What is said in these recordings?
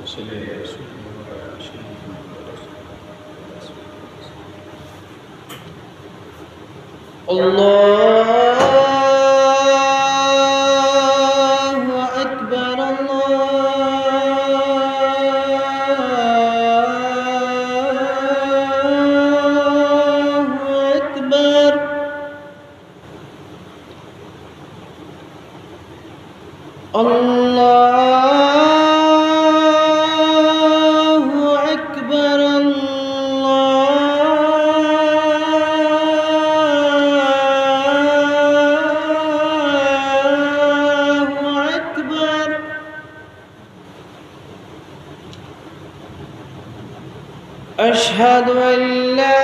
صل على سيدنا وعلى سيدنا الله أكبر الله أكبر الله أكبر الله أكبر أشهد أن لا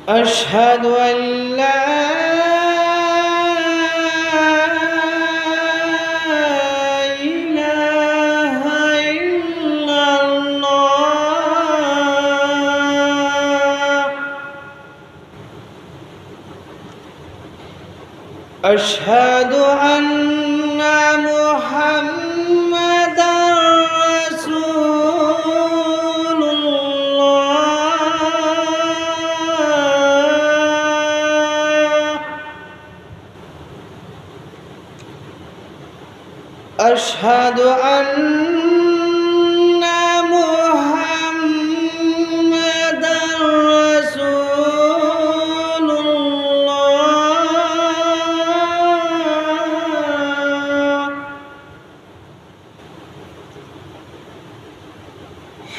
أشهد أن لا إله إلا الله أشهد أن محمدًا رسول الله أشهد أن محمدًا رسول الله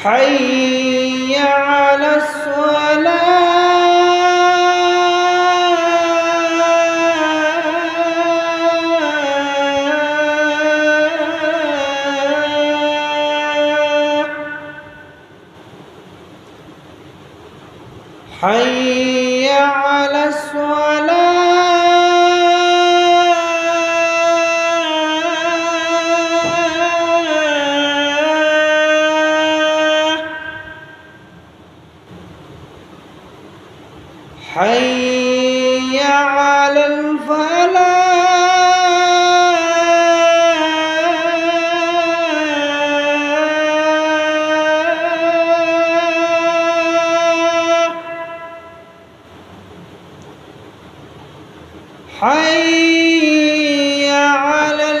حي على الصلاة حي على الصلاة حي على الفلاح حي على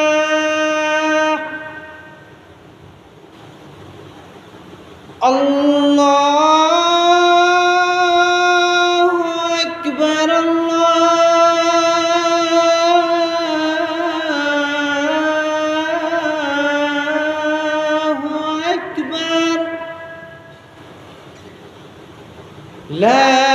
الفلاح الله أكبر الله أكبر لا